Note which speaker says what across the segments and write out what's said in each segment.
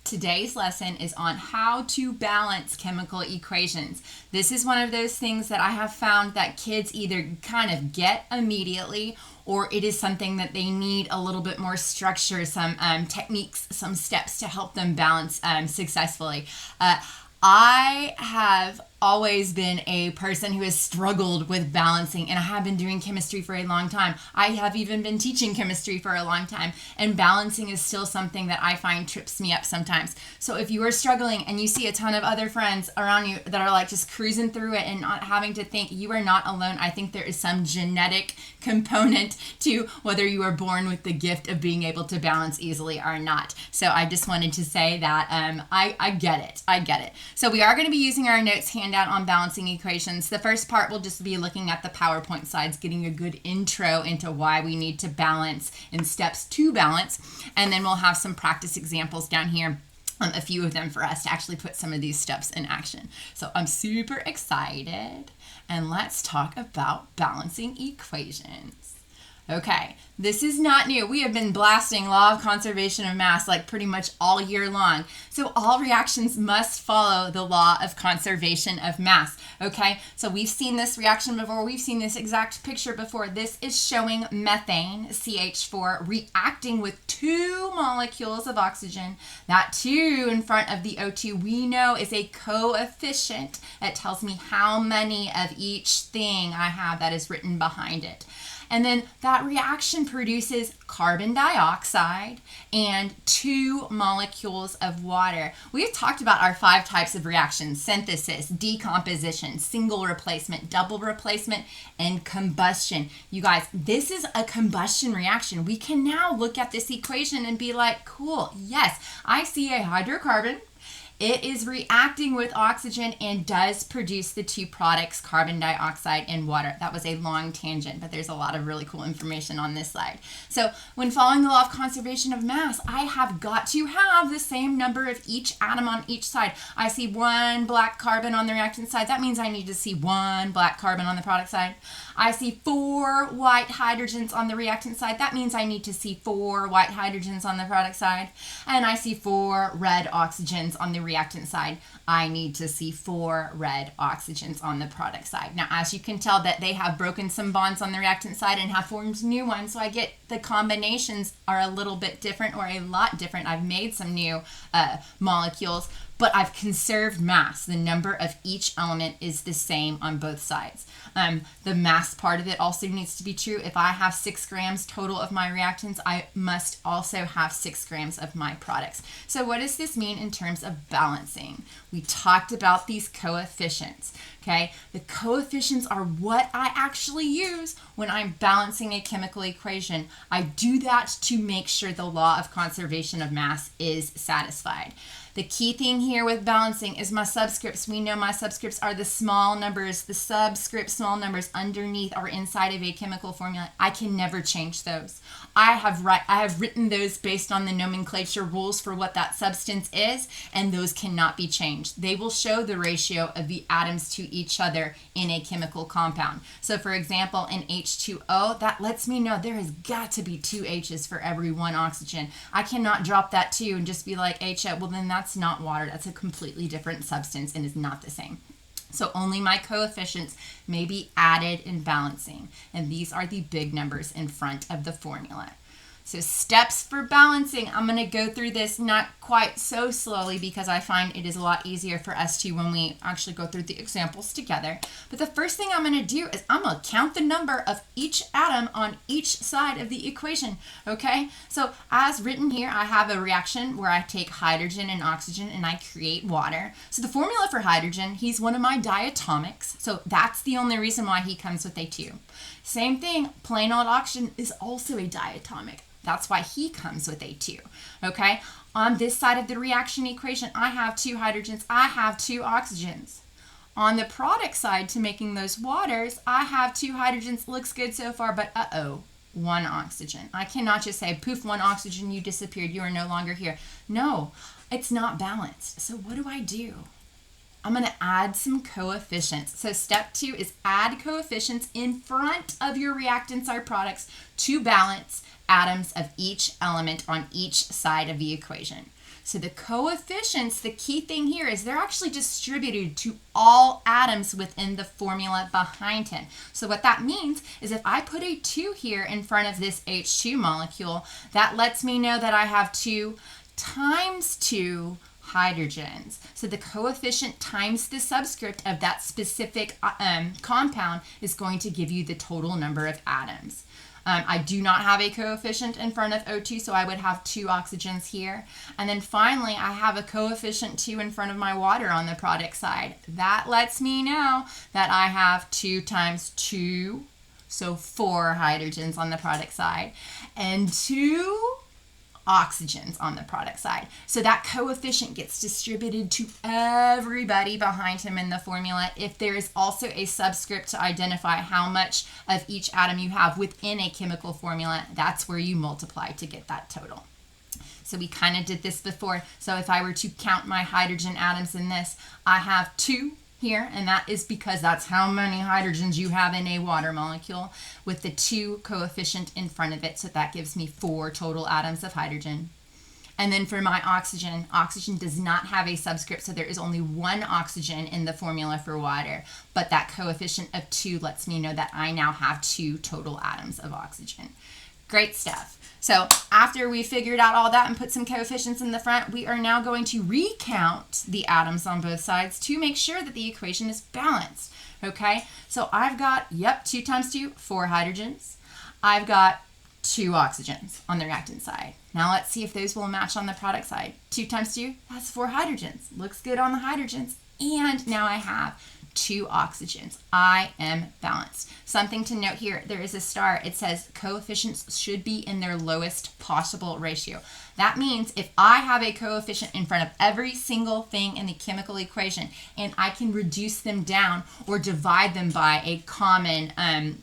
Speaker 1: Today's lesson is on how to balance chemical equations. This is one of those things that I have found that kids either kind of get immediately, or it is something that they need a little bit more structure, some techniques, some steps to help them balance successfully. I have always been a person who has struggled with balancing, and I have been doing chemistry for a long time. I have even been teaching chemistry for a long time, and balancing is still something that I find trips me up sometimes. So if you are struggling and you see a ton of other friends around you that are like just cruising through it and not having to think, you are not alone. I think there is some genetic component to whether you are born with the gift of being able to balance easily or not. So I just wanted to say that I get it. I get it. So we are going to be using our notes handout on balancing equations. The first part will just be looking at the PowerPoint slides, getting a good intro into why we need to balance and steps to balance. And then we'll have some practice examples down here. A few of them for us to actually put some of these steps in action. So I'm super excited, and let's talk about balancing equations. Okay, this is not new. We have been blasting law of conservation of mass like pretty much all year long. So all reactions must follow the law of conservation of mass. Okay, so we've seen this reaction before. We've seen this exact picture before. This is showing methane, CH4, reacting with 2 molecules of oxygen. That 2 in front of the O2 we know is a coefficient. It tells me how many of each thing I have that is written behind it. And then that reaction produces carbon dioxide and 2 molecules of water. We've talked about our 5 types of reactions: synthesis, decomposition, single replacement, double replacement, and combustion. You guys, this is a combustion reaction. We can now look at this equation and be like, cool, yes, I see a hydrocarbon. It is reacting with oxygen and does produce the 2 products, carbon dioxide and water. That was a long tangent, but there's a lot of really cool information on this slide. So when following the law of conservation of mass, I have got to have the same number of each atom on each side. I see 1 black carbon on the reactant side. That means I need to see 1 black carbon on the product side. I see 4 white hydrogens on the reactant side. That means I need to see 4 white hydrogens on the product side. And I see 4 red oxygens on the reactant side. I need to see 4 red oxygens on the product side. Now, as you can tell, that they have broken some bonds on the reactant side and have formed new ones. So I get the combinations are a little bit different, or a lot different. I've made some new molecules, but I've conserved mass. The number of each element is the same on both sides. The mass part of it also needs to be true. If I have 6 grams total of my reactants, I must also have 6 grams of my products. So what does this mean in terms of balancing? We talked about these coefficients. Okay, the coefficients are what I actually use when I'm balancing a chemical equation. I do that to make sure the law of conservation of mass is satisfied. The key thing here with balancing is my subscripts. We know my subscripts are the small numbers. The subscript small numbers underneath or inside of a chemical formula. I can never change those. I have written those based on the nomenclature rules for what that substance is, and those cannot be changed. They will show the ratio of the atoms to each other in a chemical compound. So for example, in H2O, that lets me know there has got to be 2 H's for every 1 oxygen. I cannot drop that 2 and just be like HO. Well, then that's not water. That's a completely different substance and is not the same. So only my coefficients may be added in balancing. And these are the big numbers in front of the formula. So steps for balancing, I'm going to go through this not quite so slowly because I find it is a lot easier for us to when we actually go through the examples together. But the first thing I'm going to do is I'm going to count the number of each atom on each side of the equation. Okay, so as written here, I have a reaction where I take hydrogen and oxygen and I create water. So the formula for hydrogen, he's one of my diatomics. So that's the only reason why he comes with a 2. Same thing, plain old oxygen is also a diatomic. That's why he comes with a 2, okay? On this side of the reaction equation, I have 2 hydrogens, I have 2 oxygens. On the product side to making those waters, I have 2 hydrogens. Looks good so far, but 1 oxygen. I cannot just say, poof, 1 oxygen, you disappeared, you are no longer here. No, it's not balanced. So what do? I'm going to add some coefficients. So step 2 is add coefficients in front of your reactants or products to balance atoms of each element on each side of the equation. So the coefficients, the key thing here is they're actually distributed to all atoms within the formula behind him. So what that means is if I put a 2 here in front of this H2 molecule, that lets me know that I have 2 times 2 hydrogens. So the coefficient times the subscript of that specific compound is going to give you the total number of atoms. I do not have a coefficient in front of O2, so I would have 2 oxygens here. And then finally, I have a coefficient 2 in front of my water on the product side. That lets me know that I have 2 times 2, so 4 hydrogens on the product side, and 2 oxygens on the product side. So that coefficient gets distributed to everybody behind him in the formula. If there is also a subscript to identify how much of each atom you have within a chemical formula, that's where you multiply to get that total. So we kind of did this before. So if I were to count my hydrogen atoms in this, I have 2 here, and that is because that's how many hydrogens you have in a water molecule with the 2 coefficient in front of it. So that gives me 4 total atoms of hydrogen. And then for my oxygen, oxygen does not have a subscript, so there is only 1 oxygen in the formula for water, but that coefficient of 2 lets me know that I now have 2 total atoms of oxygen. Great stuff. So after we figured out all that and put some coefficients in the front, we are now going to recount the atoms on both sides to make sure that the equation is balanced. Okay, so I've got, 2 times 2, 4 hydrogens. I've got 2 oxygens on the reactant side. Now let's see if those will match on the product side. 2 times 2, that's 4 hydrogens. Looks good on the hydrogens. And now I have 2 oxygens. I am balanced. Something to note here, there is a star. It says coefficients should be in their lowest possible ratio. That means if I have a coefficient in front of every single thing in the chemical equation and I can reduce them down or divide them by a common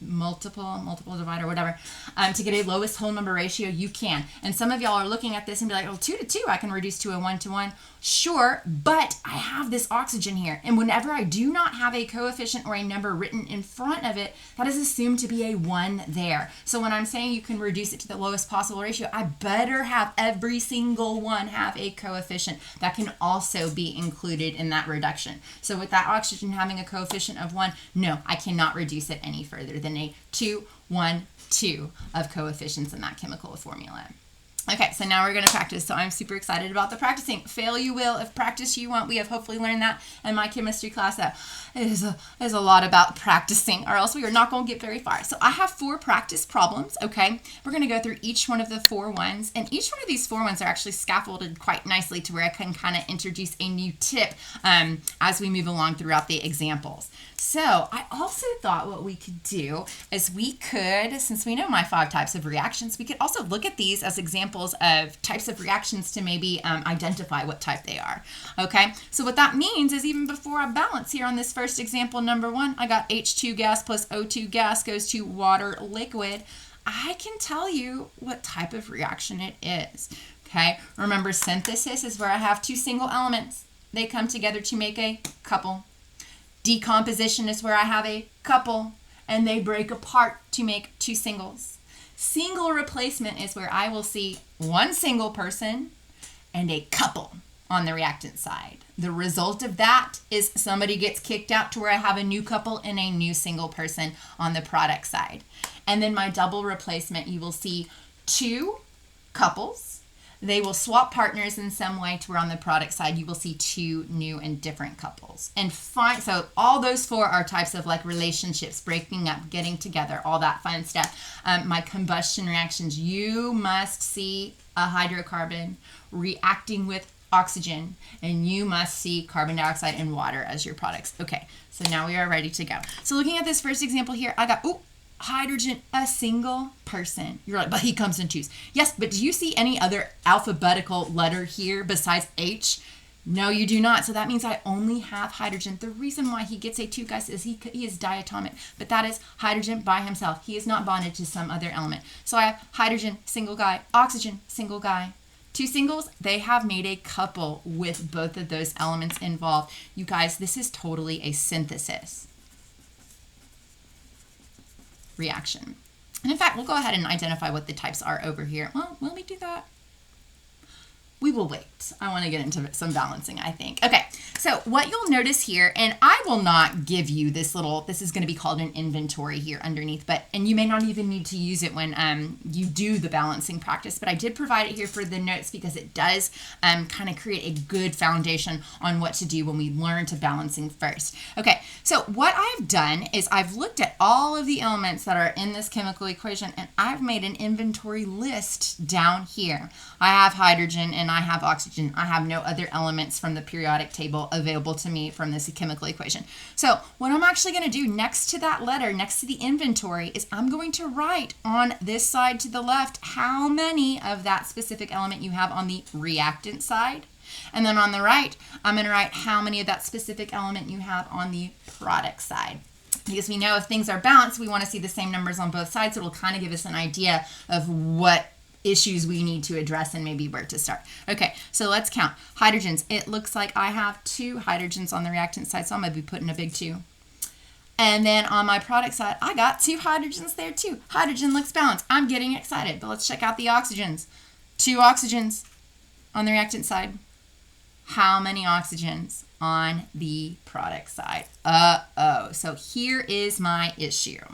Speaker 1: multiple divider, whatever, to get a lowest whole number ratio, you can. And some of y'all are looking at this and be like, well, 2 to 2, I can reduce to a 1 to 1. Sure, but I have this oxygen here. And whenever I do not have a coefficient or a number written in front of it, that is assumed to be a 1 there. So when I'm saying you can reduce it to the lowest possible ratio, I better have every single one have a coefficient that can also be included in that reduction. So with that oxygen having a coefficient of 1, no, I cannot reduce it any further than a 2, 1, 2 of coefficients in that chemical formula. Okay, so now we're going to practice. So I'm super excited about the practicing. Fail you will. If practice you want, we have hopefully learned that in my chemistry class. That it is a lot about practicing, or else we are not going to get very far. So I have 4 practice problems, okay? We're going to go through each one of the 4 ones, and each one of these 4 ones are actually scaffolded quite nicely to where I can kind of introduce a new tip as we move along throughout the examples. So I also thought what we could do is we could, since we know my 5 types of reactions, we could also look at these as examples of types of reactions to maybe identify what type they are. Okay, so what that means is even before I balance here on this first example, number 1, I got H2 gas plus O2 gas goes to water liquid. I can tell you what type of reaction it is. Okay, remember synthesis is where I have 2 single elements. They come together to make a couple. Decomposition is where I have a couple and they break apart to make 2 singles. Single replacement is where I will see 1 single person and a couple on the reactant side. The result of that is somebody gets kicked out to where I have a new couple and a new single person on the product side. And then my double replacement, you will see 2 couples. They will swap partners in some way to where on the product side you will see 2 new and different couples. And so all those 4 are types of like relationships, breaking up, getting together, all that fun stuff. My combustion reactions, you must see a hydrocarbon reacting with oxygen, and you must see carbon dioxide and water as your products. Okay, so now we are ready to go. So looking at this first example here, I got, hydrogen, a single person. You're like, but he comes in 2s. Yes, but do you see any other alphabetical letter here besides H? No, you do not. So that means I only have hydrogen. The reason why he gets a 2, guys, is he is diatomic, but that is hydrogen by himself. He is not bonded to some other element. So I have hydrogen, single guy, oxygen, single guy. 2 singles, they have made a couple with both of those elements involved. You guys, this is totally a synthesis reaction. And in fact, we'll go ahead and identify what the types are over here. Well, let me do that. we will wait. I want to get into some balancing, I think. Okay, so what you'll notice here, and I will not give you this is going to be called an inventory here underneath, and you may not even need to use it when you do the balancing practice, but I did provide it here for the notes because it does kind of create a good foundation on what to do when we learn to balancing first. Okay, so what I've done is I've looked at all of the elements that are in this chemical equation, and I've made an inventory list down here. I have hydrogen and I have oxygen. I have no other elements from the periodic table available to me from this chemical equation. So what I'm actually going to do next to that letter, next to the inventory, is I'm going to write on this side to the left how many of that specific element you have on the reactant side. And then on the right, I'm going to write how many of that specific element you have on the product side. Because we know if things are balanced, we want to see the same numbers on both sides. So it'll kind of give us an idea of what issues we need to address and maybe where to start. Okay, so let's count. Hydrogens. It looks like I have 2 hydrogens on the reactant side, so I'm going to be putting a big 2. And then on my product side, I got 2 hydrogens there too. Hydrogen looks balanced. I'm getting excited, but let's check out the oxygens. 2 oxygens on the reactant side. How many oxygens on the product side? So here is my issue.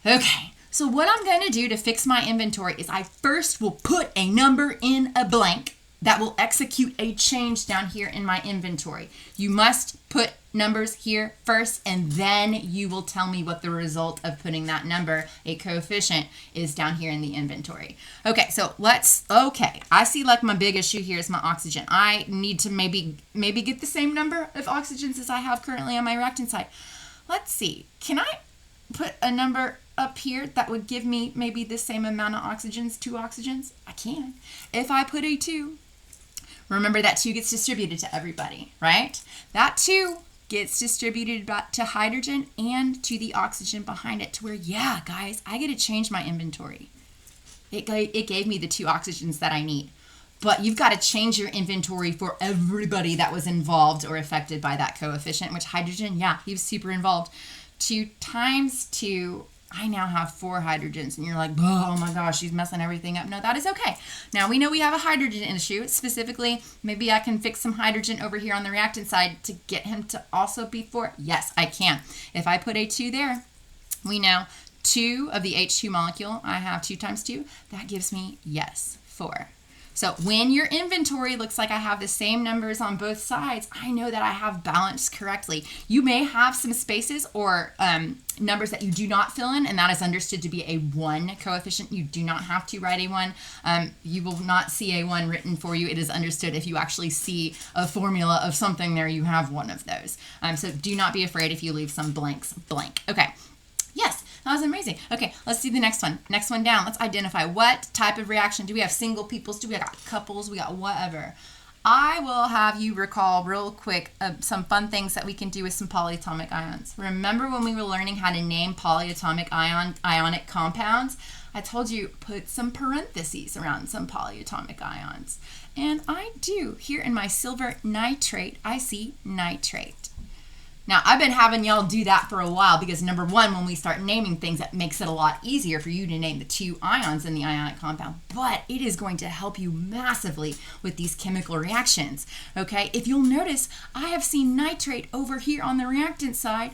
Speaker 1: Okay. So what I'm going to do to fix my inventory is I first will put a number in a blank that will execute a change down here in my inventory. You must put numbers here first, and then you will tell me what the result of putting that number, a coefficient, is down here in the inventory. Okay, so I see like my big issue here is my oxygen. I need to maybe get the same number of oxygens as I have currently on my reactant side. Let's see, can I put a number up here that would give me maybe the same amount of oxygens, 2 oxygens? I can. If I put a 2, remember that 2 gets distributed to everybody, right? That 2 gets distributed to hydrogen and to the oxygen behind it to where, yeah, guys, I get to change my inventory. It gave me the 2 oxygens that I need. But you've got to change your inventory for everybody that was involved or affected by that coefficient, which hydrogen, yeah, he was super involved. 2 times 2, I now have 4 hydrogens, and you're like, oh my gosh, she's messing everything up. No, that is okay. Now we know we have a hydrogen issue. Specifically, maybe I can fix some hydrogen over here on the reactant side to get him to also be 4. Yes, I can. If I put a 2 there, we know 2 of the H2 molecule, I have 2 times 2. That gives me, yes, 4. So when your inventory looks like I have the same numbers on both sides, I know that I have balanced correctly. You may have some spaces or numbers that you do not fill in, and that is understood to be a 1 coefficient. You do not have to write a 1. You will not see a 1 written for you. It is understood if you actually see a formula of something there, you have one of those. So do not be afraid if you leave some blanks blank. Okay. Yes, that was amazing. Okay, let's do the next one. Next one down. Let's identify what type of reaction. Do we have single peoples? Do we got couples? We got whatever. I will have you recall real quick some fun things that we can do with some polyatomic ions. Remember when we were learning how to name polyatomic ionic compounds? I told you put some parentheses around some polyatomic ions. And I do. Here in my silver nitrate, I see nitrate. Now, I've been having y'all do that for a while because, number one, when we start naming things, it makes it a lot easier for you to name the 2 ions in the ionic compound. But it is going to help you massively with these chemical reactions, okay? If you'll notice, I have seen nitrate over here on the reactant side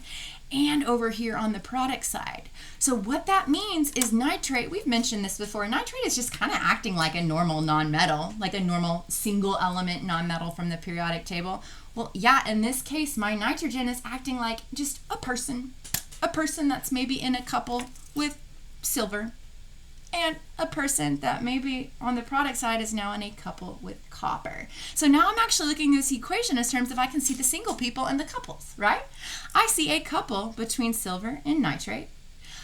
Speaker 1: and over here on the product side. So what that means is nitrate, we've mentioned this before, nitrate is just kind of acting like a normal nonmetal, like a normal single element nonmetal from the periodic table. Well, yeah, in this case, my nitrogen is acting like just a person that's maybe in a couple with silver, and a person that maybe on the product side is now in a couple with copper. So now I'm actually looking at this equation in terms of I can see the single people and the couples, right? I see a couple between silver and nitrate.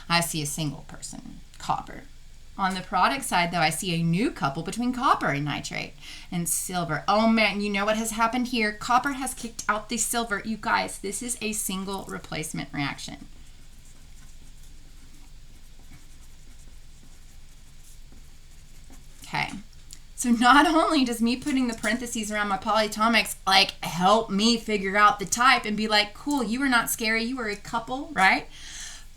Speaker 1: I see a single person, copper. On the product side, though, I see a new couple between copper and nitrate and silver. Oh, man, you know what has happened here? Copper has kicked out the silver. You guys, this is a single replacement reaction. Okay. So not only does me putting the parentheses around my polyatomics like help me figure out the type and be like, cool, you are not scary, you are a couple, right?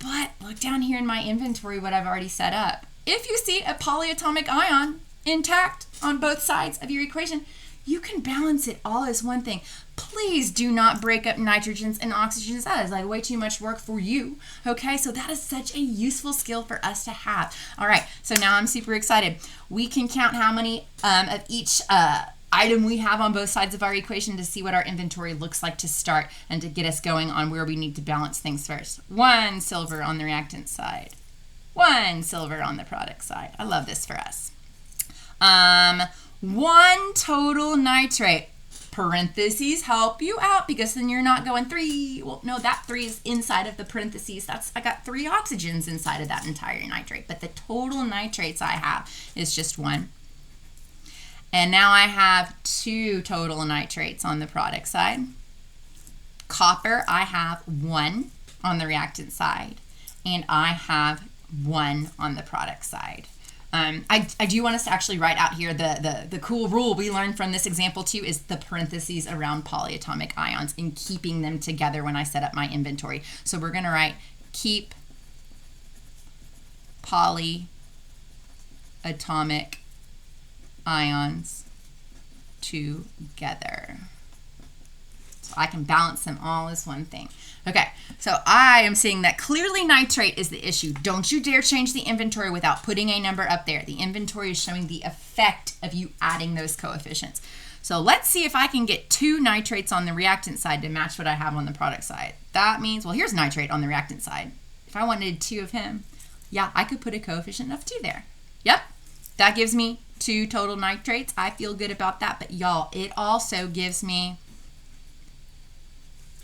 Speaker 1: But look down here in my inventory what I've already set up. If you see a polyatomic ion intact on both sides of your equation, you can balance it all as one thing. Please do not break up nitrogens and oxygens. That is like way too much work for you. Okay, so that is such a useful skill for us to have. All right, so now I'm super excited. We can count how many of each item we have on both sides of our equation to see what our inventory looks like to start and to get us going on where we need to balance things first. 1 silver on the reactant side. 1 silver on the product side. I love this for us. 1 total nitrate. Parentheses help you out because then you're not going 3. Well, no, that 3 is inside of the parentheses. I got 3 oxygens inside of that entire nitrate, but the total nitrates I have is just 1. And now I have 2 total nitrates on the product side. Copper, I have 1 on the reactant side, and I have 1 on the product side. I do want us to actually write out here the cool rule we learned from this example too is the parentheses around polyatomic ions and keeping them together when I set up my inventory. So we're going to write keep polyatomic ions together. So I can balance them all as one thing. Okay, so I am seeing that clearly nitrate is the issue. Don't you dare change the inventory without putting a number up there. The inventory is showing the effect of you adding those coefficients. So let's see if I can get 2 nitrates on the reactant side to match what I have on the product side. That means, well, here's nitrate on the reactant side. If I wanted 2 of him, yeah, I could put a coefficient of 2 there. Yep, that gives me 2 total nitrates. I feel good about that, but y'all, it also gives me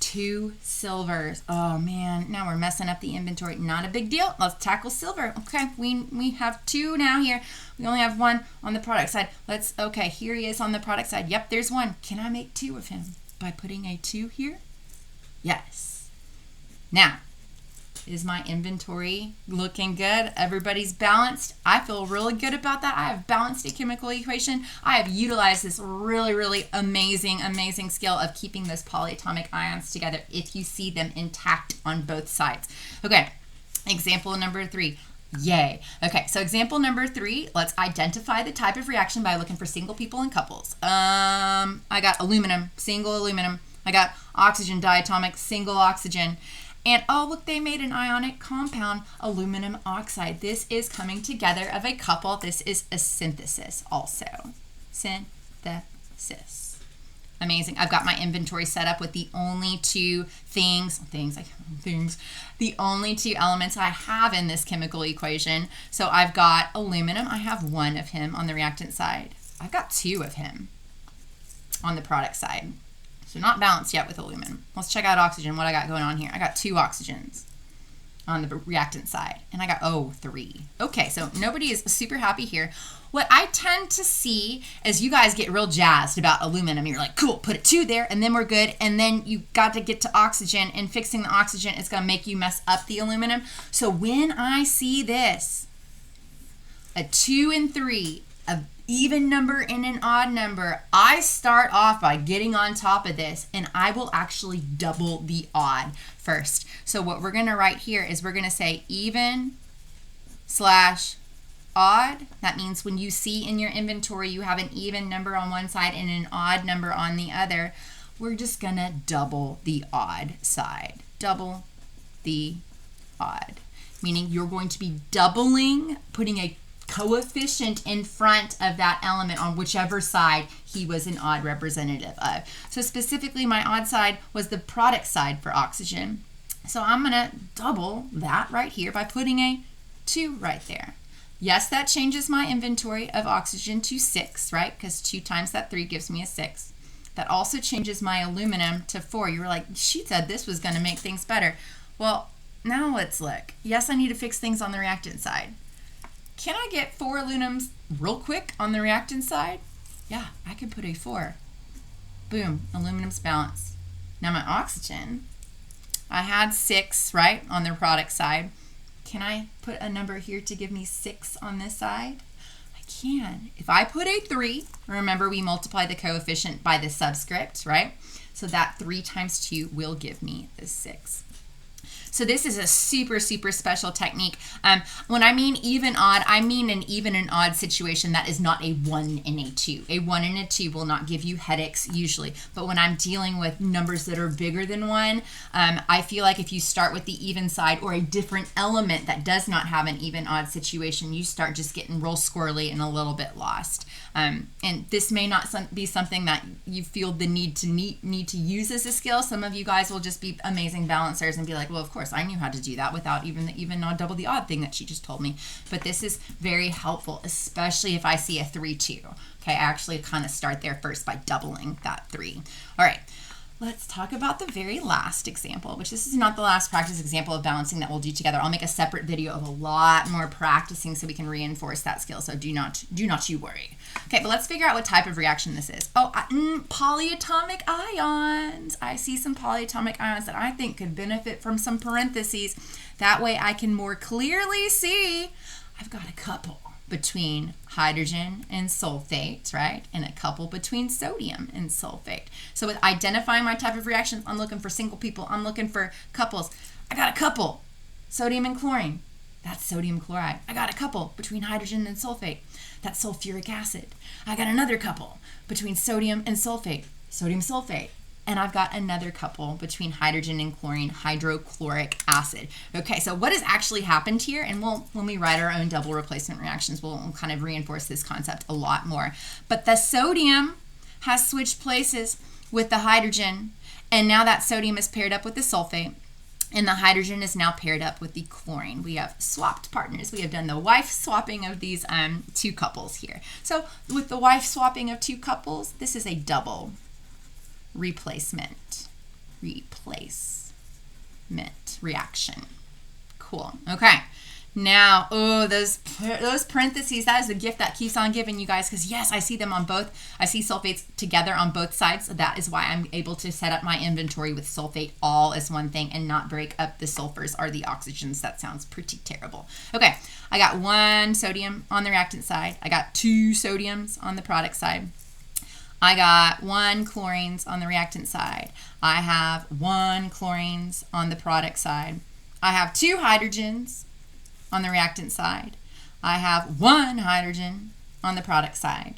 Speaker 1: 2 silvers. Oh man, now we're messing up the inventory. Not a big deal. Let's tackle silver. Okay, we have 2 now here. We only have 1 on the product side. Okay, here he is on the product side. Yep, there's 1. Can I make 2 of him by putting a 2 here? Yes. Now, is my inventory looking good? Everybody's balanced. I feel really good about that. I have balanced a chemical equation. I have utilized this really amazing skill of keeping those polyatomic ions together if you see them intact on both sides. Okay, example number 3. Yay. Okay, so example number 3, let's identify the type of reaction by looking for single people and couples. I got aluminum, single aluminum. I got oxygen diatomic, single oxygen. And oh, look, they made an ionic compound, aluminum oxide. This is coming together of a couple. This is a synthesis also. Synthesis. Amazing. I've got my inventory set up with the only 2 the only 2 elements I have in this chemical equation. So I've got aluminum. I have 1 of him on the reactant side. I've got 2 of him on the product side. So not balanced yet with aluminum. Let's check out oxygen, what I got going on here. I got 2 oxygens on the reactant side, and I got 3. Okay, so nobody is super happy here. What I tend to see is you guys get real jazzed about aluminum. You're like, cool, put a 2 there, and then we're good. And then you got to get to oxygen, and fixing the oxygen is going to make you mess up the aluminum. So when I see this, a 2 and 3, a even number and an odd number, I start off by getting on top of this, and I will actually double the odd first. So what we're going to write here is we're going to say even / odd. That means when you see in your inventory you have an even number on one side and an odd number on the other, we're just going to double the odd side. Double the odd. Meaning you're going to be doubling, putting a coefficient in front of that element on whichever side he was an odd representative of. So specifically my odd side was the product side for oxygen. So I'm going to double that right here by putting a 2 right there. Yes, that changes my inventory of oxygen to 6, right? Because 2 times that 3 gives me a 6. That also changes my aluminum to 4. You were like, she said this was going to make things better. Well, now let's look. Yes, I need to fix things on the reactant side. Can I get 4 aluminums real quick on the reactant side? Yeah, I could put a 4. Boom, aluminum's balanced. Now my oxygen, I had 6, right, on the product side. Can I put a number here to give me 6 on this side? I can. If I put a 3, remember we multiply the coefficient by the subscript, right? So that 3 times 2 will give me the 6. So this is a super, super special technique. When I mean even odd, I mean an even and odd situation that is not a 1 and a 2. A 1 and a 2 will not give you headaches usually. But when I'm dealing with numbers that are bigger than 1, I feel like if you start with the even side or a different element that does not have an even odd situation, you start just getting real squirrely and a little bit lost. And this may not be something that you feel the need to use as a skill. Some of you guys will just be amazing balancers and be like, well, of course, I knew how to do that without even the even odd double the odd thing that she just told me. But this is very helpful, especially if I see a 3-2. Okay, I actually kind of start there first by doubling that 3. All right. Let's talk about the very last example, which this is not the last practice example of balancing that we'll do together. I'll make a separate video of a lot more practicing so we can reinforce that skill. So do not you worry. Okay, but let's figure out what type of reaction this is. Oh, polyatomic ions. I see some polyatomic ions that I think could benefit from some parentheses. That way I can more clearly see I've got a couple between hydrogen and sulfate, right? And a couple between sodium and sulfate. So with identifying my type of reactions, I'm looking for single people. I'm looking for couples. I got a couple, sodium and chlorine. That's sodium chloride. I got a couple between hydrogen and sulfate. That's sulfuric acid. I got another couple between sodium and sulfate, sodium sulfate. And I've got another couple between hydrogen and chlorine, hydrochloric acid. Okay, so what has actually happened here, and when we write our own double replacement reactions, we'll kind of reinforce this concept a lot more. But the sodium has switched places with the hydrogen, and now that sodium is paired up with the sulfate, and the hydrogen is now paired up with the chlorine. We have swapped partners. We have done the wife swapping of these two couples here. So with the wife swapping of two couples, this is a double replacement reaction. Cool. Okay. Now, those parentheses, that is the gift that keeps on giving, you guys, because yes, I see them on both. I see sulfates together on both sides. So that is why I'm able to set up my inventory with sulfate all as one thing and not break up the sulfurs or the oxygens. That sounds pretty terrible. Okay, I got 1 sodium on the reactant side. I got 2 sodiums on the product side. I got 1 chlorines on the reactant side. I have 1 chlorines on the product side. I have 2 hydrogens on the reactant side. I have 1 hydrogen on the product side.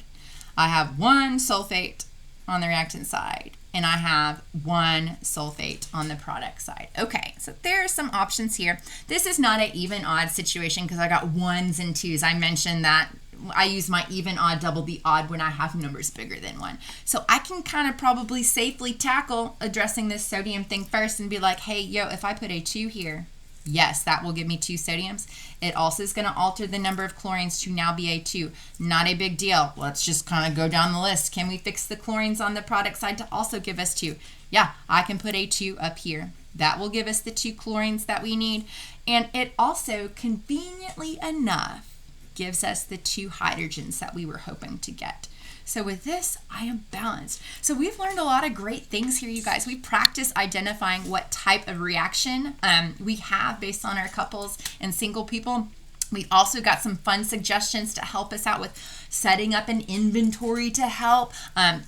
Speaker 1: I have 1 sulfate on the reactant side. And I have 1 sulfate on the product side. Okay, so there are some options here. This is not an even odd situation because I got 1s and 2s. I mentioned that I use my even, odd, double the odd when I have numbers bigger than 1. So I can kind of probably safely tackle addressing this sodium thing first and be like, hey, if I put a 2 here, yes, that will give me 2 sodiums. It also is going to alter the number of chlorines to now be a 2. Not a big deal. Let's just kind of go down the list. Can we fix the chlorines on the product side to also give us 2? Yeah, I can put a 2 up here. That will give us the 2 chlorines that we need. And it also, conveniently enough, gives us the 2 hydrogens that we were hoping to get. So with this, I am balanced. So we've learned a lot of great things here, you guys. We practiced identifying what type of reaction we have based on our couples and single people. We also got some fun suggestions to help us out with setting up an inventory to help,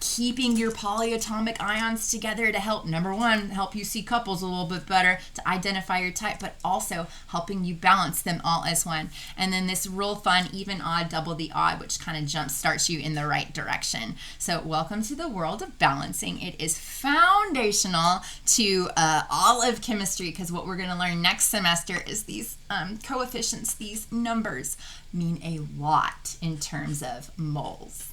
Speaker 1: keeping your polyatomic ions together to help, number one, help you see couples a little bit better, to identify your type, but also helping you balance them all as one. And then this real fun, even, odd, double the odd, which kind of jump starts you in the right direction. So welcome to the world of balancing. It is foundational to all of chemistry, because what we're going to learn next semester is these coefficients, these numbers mean a lot in terms of moles.